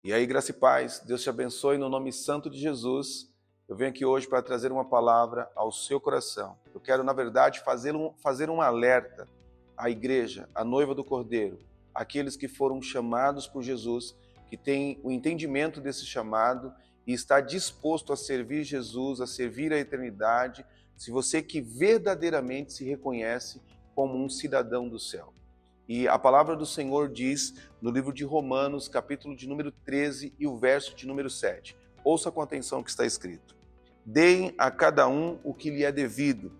E aí, graça e paz, Deus te abençoe no nome santo de Jesus. Eu venho aqui hoje para trazer uma palavra ao seu coração. Eu quero, na verdade, fazer um alerta à igreja, à noiva do Cordeiro, aqueles que foram chamados por Jesus, que têm o entendimento desse chamado e está disposto a servir Jesus, a servir a eternidade, se você que verdadeiramente se reconhece como um cidadão do céu. E a palavra do Senhor diz no livro de Romanos, capítulo de número 13 e o verso de número 7. Ouça com atenção o que está escrito. Deem a cada um o que lhe é devido.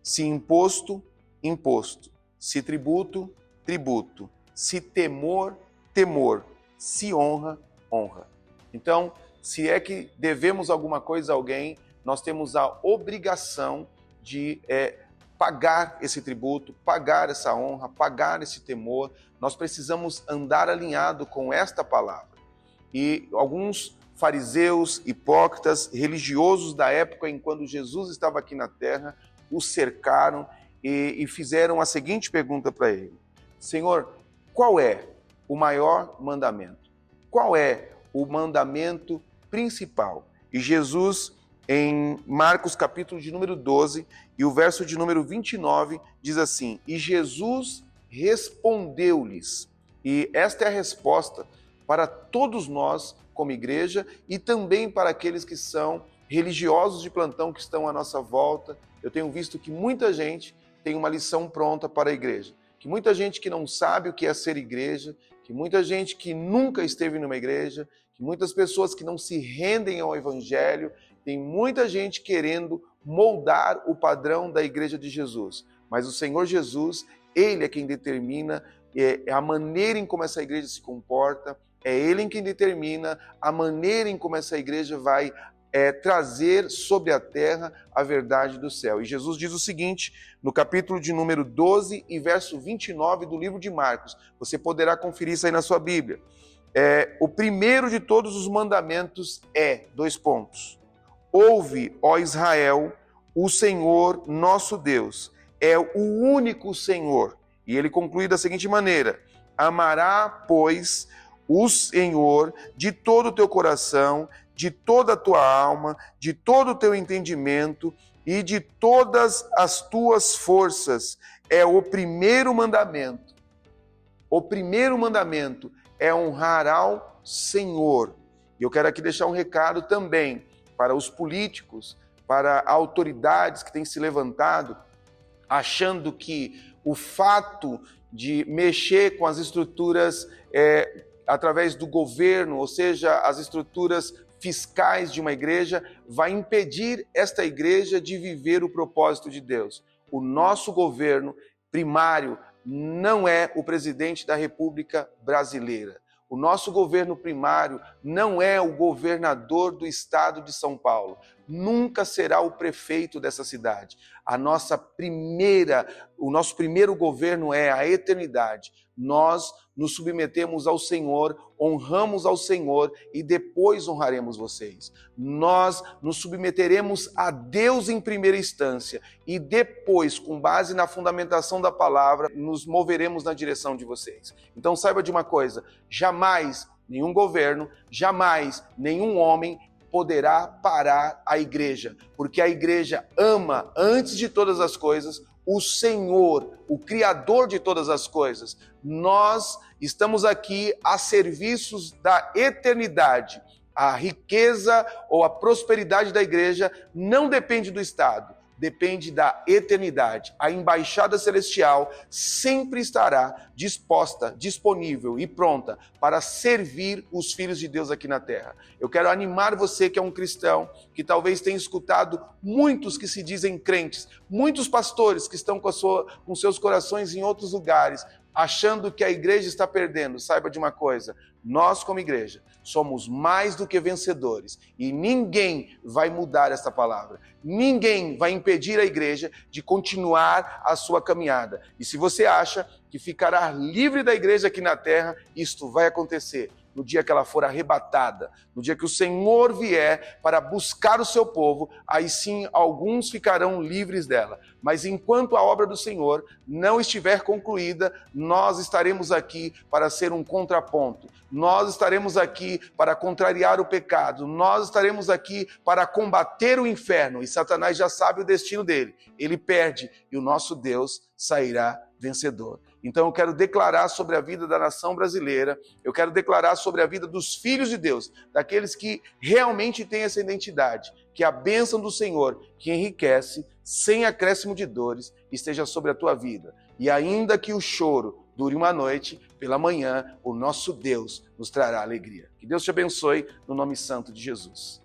Se imposto, imposto. Se tributo, tributo. Se temor, temor. Se honra, honra. Então, se é que devemos alguma coisa a alguém, nós temos a obrigação de pagar esse tributo, pagar essa honra, pagar esse temor. Nós precisamos andar alinhado com esta palavra. E alguns fariseus, hipócritas, religiosos da época em quando Jesus estava aqui na terra, o cercaram e fizeram a seguinte pergunta para ele: Senhor, qual é o maior mandamento? Qual é o mandamento principal? E Jesus, em Marcos capítulo de número 12 e o verso de número 29, diz assim: E Jesus respondeu-lhes. E esta é a resposta para todos nós como igreja e também para aqueles que são religiosos de plantão que estão à nossa volta. Eu tenho visto que muita gente tem uma lição pronta para a igreja, que muita gente que não sabe o que é ser igreja, que muita gente que nunca esteve numa igreja, que muitas pessoas que não se rendem ao evangelho. Tem muita gente querendo moldar o padrão da igreja de Jesus. Mas o Senhor Jesus, Ele é quem determina a maneira em como essa igreja se comporta, é Ele quem determina a maneira em como essa igreja vai trazer sobre a terra a verdade do céu. E Jesus diz o seguinte, no capítulo de número 12 e verso 29 do livro de Marcos. Você poderá conferir isso aí na sua Bíblia. O primeiro de todos os mandamentos é, : Ouve, ó Israel, o Senhor nosso Deus é o único Senhor. E ele conclui da seguinte maneira: Amará, pois, o Senhor de todo o teu coração, de toda a tua alma, de todo o teu entendimento e de todas as tuas forças. É o primeiro mandamento. O primeiro mandamento é honrar ao Senhor. E eu quero aqui deixar um recado também para os políticos, para autoridades que têm se levantado, achando que o fato de mexer com as estruturas através do governo, ou seja, as estruturas fiscais de uma igreja, vai impedir esta igreja de viver o propósito de Deus. O nosso governo primário não é o presidente da República Brasileira. O nosso governo primário não é o governador do estado de São Paulo. Nunca será o prefeito dessa cidade. O nosso primeiro governo é a eternidade. Nós nos submetemos ao Senhor, honramos ao Senhor e depois honraremos vocês. Nós nos submeteremos a Deus em primeira instância e depois, com base na fundamentação da palavra, nos moveremos na direção de vocês. Então saiba de uma coisa, jamais nenhum governo, jamais nenhum homem poderá parar a igreja, porque a igreja ama, antes de todas as coisas, o Senhor, o Criador de todas as coisas. Nós estamos aqui a serviços da eternidade. A riqueza ou a prosperidade da igreja não depende do Estado, depende da eternidade. A embaixada celestial sempre estará disposta, disponível e pronta para servir os filhos de Deus aqui na terra. Eu quero animar você que é um cristão, que talvez tenha escutado muitos que se dizem crentes, muitos pastores que estão com seus corações em outros lugares, achando que a igreja está perdendo. Saiba de uma coisa, nós como igreja somos mais do que vencedores e ninguém vai mudar essa palavra. Ninguém vai impedir a igreja de continuar a sua caminhada. E se você acha que ficará livre da igreja aqui na terra, isto vai acontecer. no dia que ela for arrebatada, no dia que o Senhor vier para buscar o seu povo, aí sim alguns ficarão livres dela. Mas enquanto a obra do Senhor não estiver concluída, nós estaremos aqui para ser um contraponto. Nós estaremos aqui para contrariar o pecado. Nós estaremos aqui para combater o inferno. E Satanás já sabe o destino dele. Ele perde e o nosso Deus sairá vencedor. Então eu quero declarar sobre a vida da nação brasileira, eu quero declarar sobre a vida dos filhos de Deus, daqueles que realmente têm essa identidade, que a bênção do Senhor, que enriquece, sem acréscimo de dores, esteja sobre a tua vida. E ainda que o choro dure uma noite, pela manhã o nosso Deus nos trará alegria. Que Deus te abençoe no nome santo de Jesus.